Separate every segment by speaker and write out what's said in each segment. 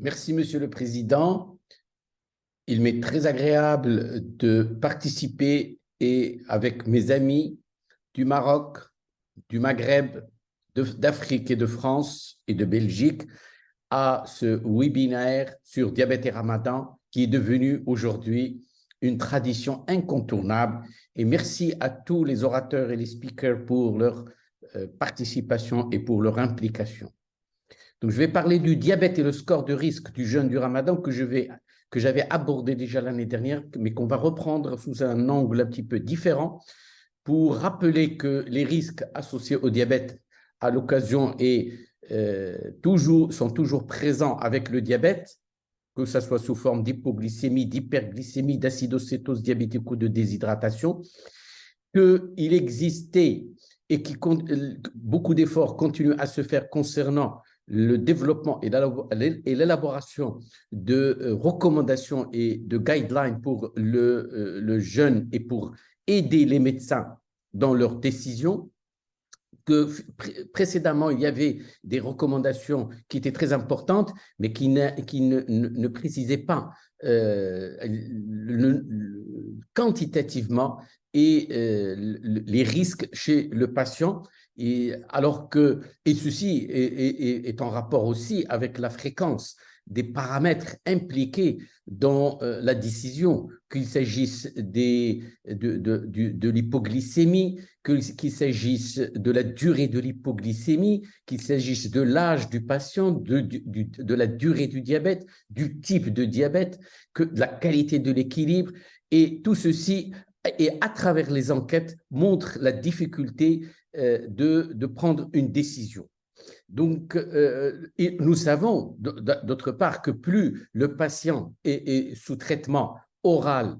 Speaker 1: Merci, Monsieur le Président. Il m'est très agréable de participer avec mes amis du Maroc, du Maghreb, d'Afrique et de France et de Belgique à ce webinaire sur diabète et ramadan qui est devenu aujourd'hui une tradition incontournable. Et merci à tous les orateurs et les speakers pour leur participation et pour leur implication. Donc, je vais parler du diabète et le score de risque du jeûne du ramadan que j'avais abordé déjà l'année dernière, mais qu'on va reprendre sous un angle un petit peu différent pour rappeler que les risques associés au diabète à l'occasion sont toujours présents avec le diabète, que ce soit sous forme d'hypoglycémie, d'hyperglycémie, d'acidocétose diabétique ou de déshydratation, qu'il existait et beaucoup d'efforts continuent à se faire concernant le développement et l'élaboration de recommandations et de guidelines pour le jeûne et pour aider les médecins dans leurs décisions, que précédemment, il y avait des recommandations qui étaient très importantes, mais qui ne précisaient pas quantitativement les risques chez le patient, et ceci est en rapport aussi avec la fréquence des paramètres impliqués dans la décision, qu'il s'agisse de l'hypoglycémie, qu'il s'agisse de la durée de l'hypoglycémie, qu'il s'agisse de l'âge du patient, de la durée du diabète, du type de diabète, de la qualité de l'équilibre. Et tout ceci, et à travers les enquêtes, montre la difficulté de prendre une décision. Donc, et nous savons d'autre part que plus le patient est sous traitement oral,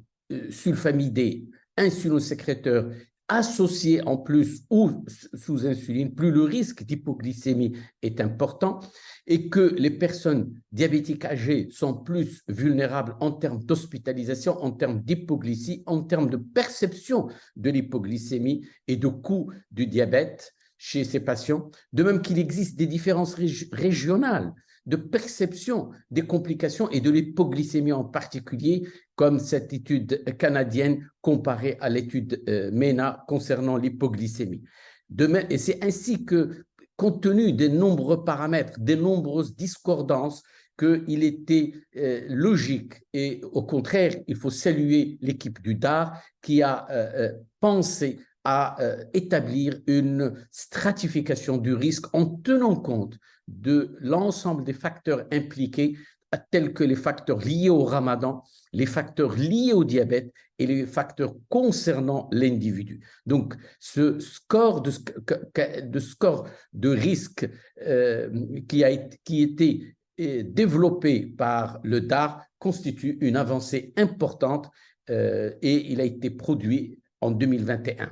Speaker 1: sulfamidé, insulosécréteur, associé en plus ou sous insuline, plus le risque d'hypoglycémie est important et que les personnes diabétiques âgées sont plus vulnérables en termes d'hospitalisation, en termes d'hypoglycémie, en termes de perception de l'hypoglycémie et de coût du diabète chez ces patients, de même qu'il existe des différences régionales de perception des complications et de l'hypoglycémie en particulier, comme cette étude canadienne comparée à l'étude MENA concernant l'hypoglycémie. Et c'est ainsi que, compte tenu des nombreux paramètres, des nombreuses discordances, qu'il était logique et au contraire, il faut saluer l'équipe du DAR qui a pensé à établir une stratification du risque en tenant compte de l'ensemble des facteurs impliqués, tels que les facteurs liés au ramadan, les facteurs liés au diabète et les facteurs concernant l'individu. Donc, ce score de risque qui était développé par le DAR constitue une avancée importante et il a été produit en 2021.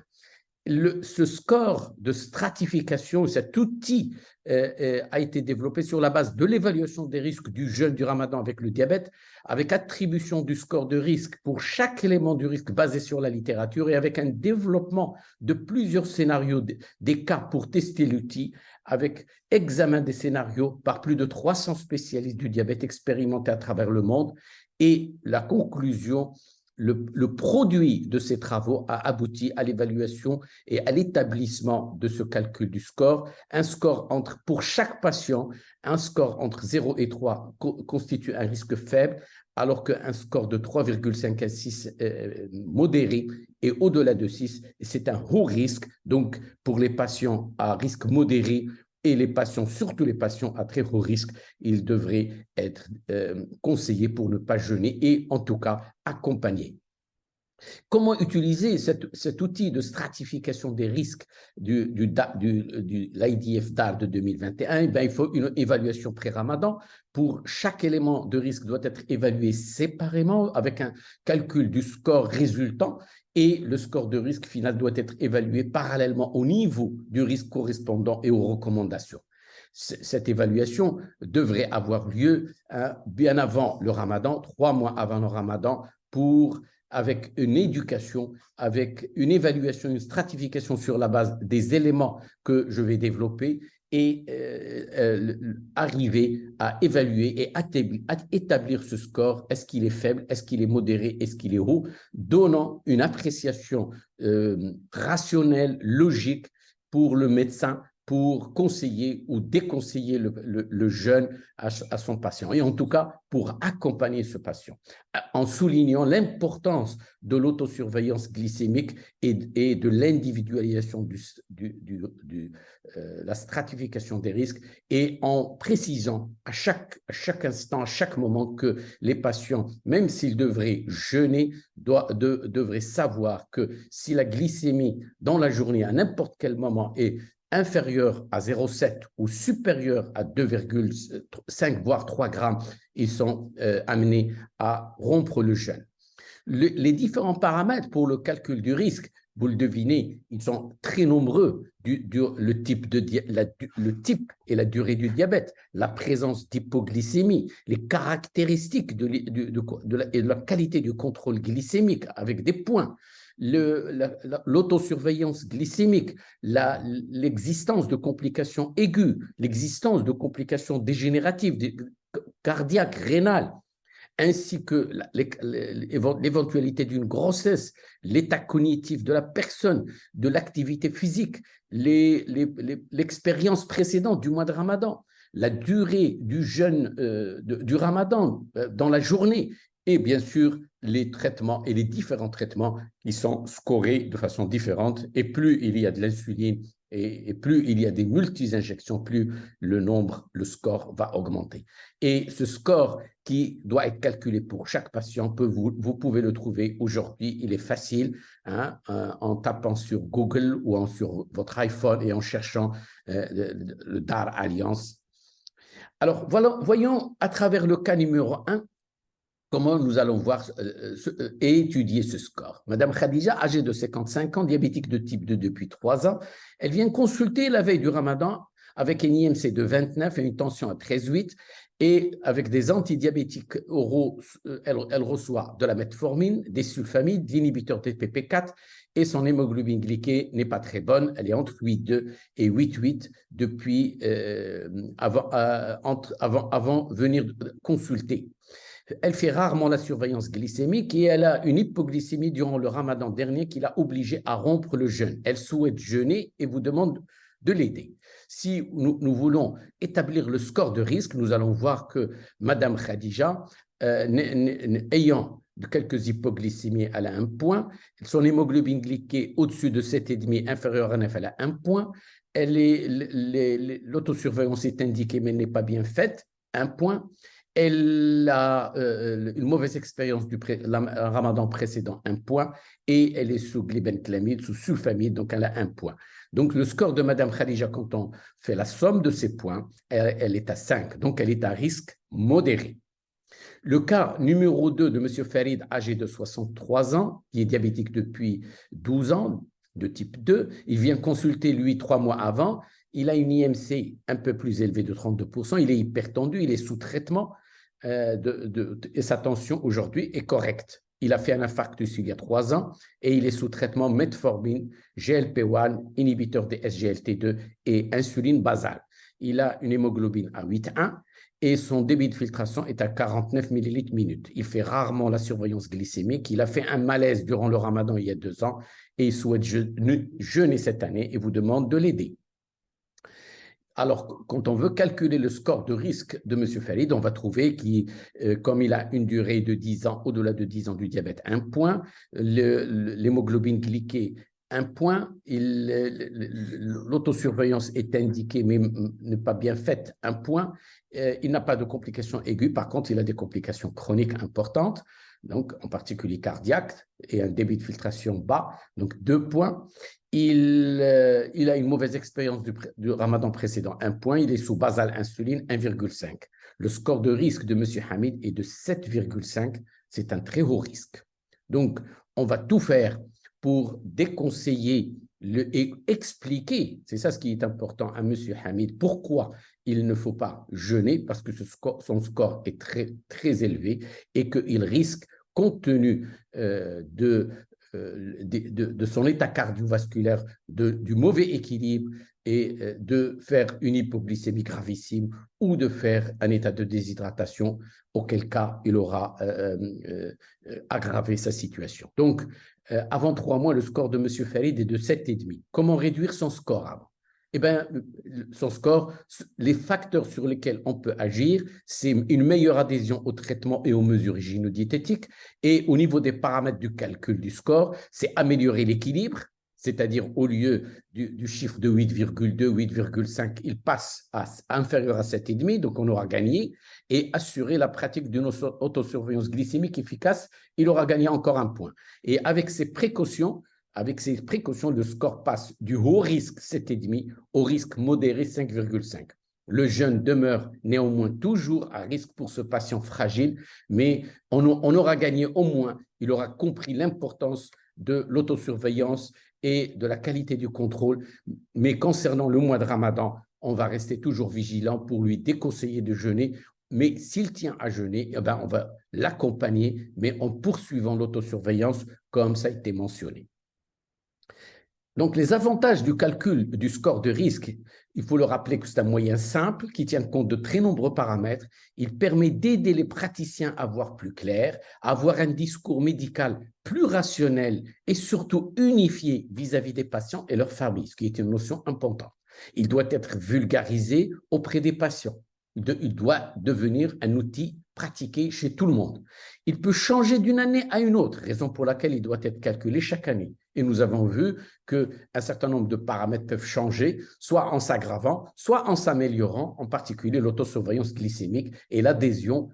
Speaker 1: Ce score de stratification, cet outil a été développé sur la base de l'évaluation des risques du jeûne du ramadan avec le diabète, avec attribution du score de risque pour chaque élément du risque basé sur la littérature et avec un développement de plusieurs scénarios des cas pour tester l'outil, avec examen des scénarios par plus de 300 spécialistes du diabète expérimentés à travers le monde et la conclusion. Le produit de ces travaux a abouti à l'évaluation et à l'établissement de ce calcul du score. Un score pour chaque patient, un score entre 0 et 3 constitue un risque faible, alors qu'un score de 3,5 à 6 modéré et au-delà de 6, c'est un haut risque. Donc, pour les patients à risque modéré, et les patients, surtout les patients à très haut risque, ils devraient être conseillés pour ne pas jeûner et en tout cas accompagnés. Comment utiliser cet outil de stratification des risques de l'IDF-DAR de 2021 ? Il faut une évaluation pré-ramadan. Pour chaque élément de risque doit être évalué séparément avec un calcul du score résultant et le score de risque final doit être évalué parallèlement au niveau du risque correspondant et aux recommandations. Cette évaluation devrait avoir lieu bien avant le ramadan, 3 mois avant le ramadan, avec une éducation, avec une évaluation, une stratification sur la base des éléments que je vais développer et arriver à évaluer et à établir ce score. Est-ce qu'il est faible? Est-ce qu'il est modéré? Est-ce qu'il est haut? Donnant une appréciation rationnelle, logique pour le médecin pour conseiller ou déconseiller le jeune à son patient, et en tout cas pour accompagner ce patient, en soulignant l'importance de l'autosurveillance glycémique et de l'individualisation la stratification des risques, et en précisant à chaque instant, à chaque moment que les patients, même s'ils devraient jeûner, devraient savoir que si la glycémie dans la journée à n'importe quel moment est inférieur à 0,7 ou supérieur à 2,5 voire 3 grammes, ils sont amenés à rompre le jeûne. Les différents paramètres pour le calcul du risque, vous le devinez, ils sont très nombreux. Le type et la durée du diabète, la présence d'hypoglycémie, les caractéristiques de la qualité du contrôle glycémique avec des points, l'autosurveillance glycémique, l'existence de complications aiguës, l'existence de complications dégénératives, cardiaques, rénales, ainsi que l'éventualité d'une grossesse, l'état cognitif de la personne, de l'activité physique, l'expérience précédente du mois de Ramadan, la durée du jeûne du Ramadan dans la journée, et bien sûr les traitements et les différents traitements qui sont scorés de façon différente. Et plus il y a de l'insuline et plus il y a des multi-injections, plus le score va augmenter. Et ce score qui doit être calculé pour chaque patient, vous pouvez le trouver aujourd'hui, il est facile, en tapant sur Google ou sur votre iPhone et en cherchant le DAR Alliance. Alors, voyons à travers le cas numéro 1, comment nous allons voir et étudier ce score. Madame Khadija, âgée de 55 ans, diabétique de type 2 depuis 3 ans, elle vient consulter la veille du Ramadan avec un IMC de 29 et une tension à 13,8, et avec des antidiabétiques oraux, elle reçoit de la metformine, des sulfamides, d'inhibiteurs DPP4, et son hémoglobine glyquée n'est pas très bonne, elle est entre 8,2 et 8,8 depuis avant venir consulter. Elle fait rarement la surveillance glycémique et elle a une hypoglycémie durant le Ramadan dernier qui l'a obligée à rompre le jeûne. Elle souhaite jeûner et vous demande de l'aider. Si nous voulons établir le score de risque, nous allons voir que Madame Khadija, ayant de quelques hypoglycémies, elle a 1 point. Son hémoglobine glyquée au-dessus de 7,5, inférieur à 9, elle a 1 point. L'autosurveillance est indiquée mais n'est pas bien faite, 1 point. Elle a une mauvaise expérience du Ramadan précédent, 1 point, et elle est sous glibenclamide, sous sulfamide, donc elle a 1 point. Donc le score de Madame Khadija, quand on fait la somme de ces points, elle est à 5, donc elle est à risque modéré. Le cas numéro 2 de M. Farid, âgé de 63 ans, qui est diabétique depuis 12 ans, de type 2, il vient consulter, lui, 3 mois avant. Il a une IMC un peu plus élevée de 32%, il est hypertendu, il est sous traitement et sa tension aujourd'hui est correcte. Il a fait un infarctus il y a 3 ans et il est sous traitement metformine, GLP-1, inhibiteur des SGLT2 et insuline basale. Il a une hémoglobine à 8,1 et son débit de filtration est à 49 millilitres minute. Il fait rarement la surveillance glycémique. Il a fait un malaise durant le Ramadan il y a 2 ans et il souhaite jeûner cette année et vous demande de l'aider. Alors, quand on veut calculer le score de risque de M. Farid, on va trouver qu'il, comme il a une durée de 10 ans, au-delà de 10 ans du diabète, 1 point, l'hémoglobine glyquée, 1 point, l'autosurveillance est indiquée mais n'est pas bien faite, 1 point, il n'a pas de complications aiguës, par contre, il a des complications chroniques importantes, donc en particulier cardiaques, et un débit de filtration bas, donc 2 points. Il a une mauvaise expérience du Ramadan précédent, 1 point. Il est sous basal insuline, 1,5. Le score de risque de M. Hamid est de 7,5. C'est un très haut risque. Donc, on va tout faire pour déconseiller et expliquer, c'est ça ce qui est important à M. Hamid, pourquoi il ne faut pas jeûner, parce que son score est très, très élevé et qu'il risque, compte tenu de son état cardiovasculaire, du mauvais équilibre, et de faire une hypoglycémie gravissime ou de faire un état de déshydratation, auquel cas il aura aggravé sa situation. Donc, avant 3 mois, le score de M. Farid est de 7,5. Comment réduire son score avant? Eh bien, son score, les facteurs sur lesquels on peut agir, c'est une meilleure adhésion au traitement et aux mesures hygiéno-diététiques. Et au niveau des paramètres du calcul du score, c'est améliorer l'équilibre, c'est-à-dire au lieu du chiffre de 8,2, 8,5, il passe à inférieur à 7,5, donc on aura gagné, et assurer la pratique d'une autosurveillance glycémique efficace, il aura gagné encore un point. Et avec ces précautions, le score passe du haut risque 7,5 au risque modéré 5,5. Le jeûne demeure néanmoins toujours à risque pour ce patient fragile, mais on aura gagné au moins, il aura compris l'importance de l'autosurveillance et de la qualité du contrôle. Mais concernant le mois de Ramadan, on va rester toujours vigilant pour lui déconseiller de jeûner. Mais s'il tient à jeûner, eh ben on va l'accompagner, mais en poursuivant l'autosurveillance, comme ça a été mentionné. Donc, les avantages du calcul du score de risque, il faut le rappeler que c'est un moyen simple qui tient compte de très nombreux paramètres. Il permet d'aider les praticiens à voir plus clair, à avoir un discours médical plus rationnel et surtout unifié vis-à-vis des patients et leurs familles, ce qui est une notion importante. Il doit être vulgarisé auprès des patients. Il doit devenir un outil pratiqué chez tout le monde. Il peut changer d'une année à une autre, raison pour laquelle il doit être calculé chaque année. Et nous avons vu qu'un certain nombre de paramètres peuvent changer, soit en s'aggravant, soit en s'améliorant, en particulier l'autosurveillance glycémique et l'adhésion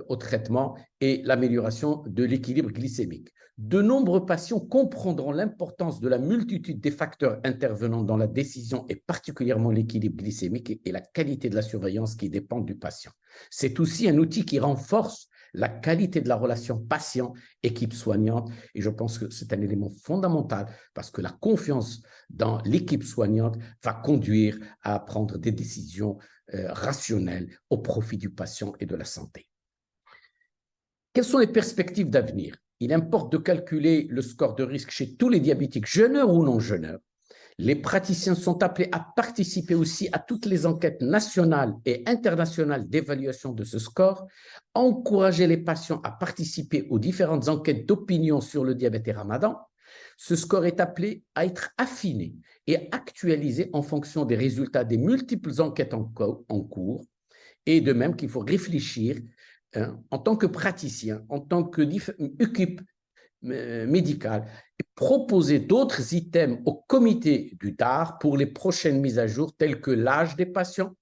Speaker 1: au traitement et l'amélioration de l'équilibre glycémique. De nombreux patients comprendront l'importance de la multitude des facteurs intervenant dans la décision et particulièrement l'équilibre glycémique et la qualité de la surveillance qui dépendent du patient. C'est aussi un outil qui renforce la qualité de la relation patient-équipe soignante. Et je pense que c'est un élément fondamental parce que la confiance dans l'équipe soignante va conduire à prendre des décisions rationnelles au profit du patient et de la santé. Quelles sont les perspectives d'avenir? Il importe de calculer le score de risque chez tous les diabétiques, jeûneurs ou non jeûneurs. Les praticiens sont appelés à participer aussi à toutes les enquêtes nationales et internationales d'évaluation de ce score, encourager les patients à participer aux différentes enquêtes d'opinion sur le diabète et Ramadan. Ce score est appelé à être affiné et actualisé en fonction des résultats des multiples enquêtes en cours, et de même qu'il faut réfléchir en tant que praticien, en tant qu'équipe médicale, et proposer d'autres items au comité du DAR pour les prochaines mises à jour, telles que l'âge des patients,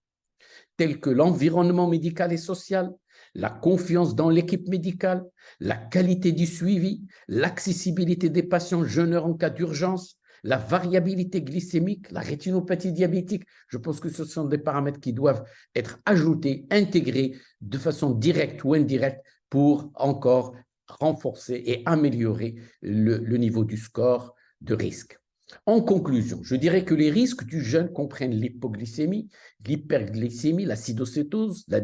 Speaker 1: tels que l'environnement médical et social, la confiance dans l'équipe médicale, la qualité du suivi, l'accessibilité des patients jeûneurs en cas d'urgence, la variabilité glycémique, la rétinopathie diabétique. Je pense que ce sont des paramètres qui doivent être ajoutés, intégrés de façon directe ou indirecte pour encore renforcer et améliorer le niveau du score de risque. En conclusion, je dirais que les risques du jeûne comprennent l'hypoglycémie, l'hyperglycémie, l'acidocétose, la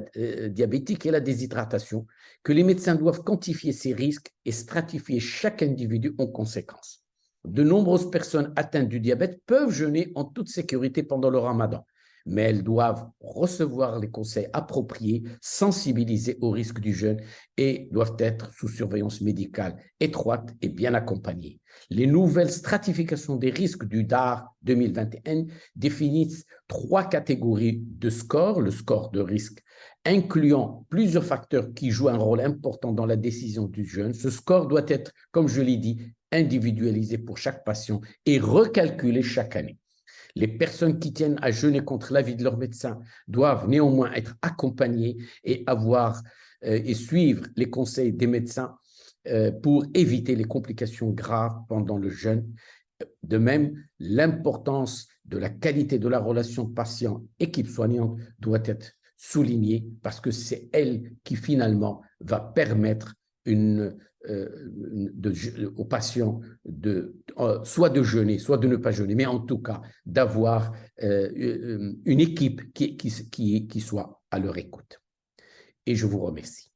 Speaker 1: diabétique et la déshydratation, que les médecins doivent quantifier ces risques et stratifier chaque individu en conséquence. De nombreuses personnes atteintes du diabète peuvent jeûner en toute sécurité pendant le Ramadan, mais elles doivent recevoir les conseils appropriés, sensibilisés au risque du jeûne et doivent être sous surveillance médicale étroite et bien accompagnées. Les nouvelles stratifications des risques du DAR 2021 définissent 3 catégories de scores, le score de risque incluant plusieurs facteurs qui jouent un rôle important dans la décision du jeûne. Ce score doit être, comme je l'ai dit, individualisé pour chaque patient et recalculé chaque année. Les personnes qui tiennent à jeûner contre l'avis de leur médecin doivent néanmoins être accompagnées et suivre les conseils des médecins pour éviter les complications graves pendant le jeûne. De même, l'importance de la qualité de la relation patient-équipe soignante doit être soulignée parce que c'est elle qui finalement va permettre aux patients soit de jeûner, soit de ne pas jeûner, mais en tout cas d'avoir une équipe qui soit à leur écoute. Et je vous remercie.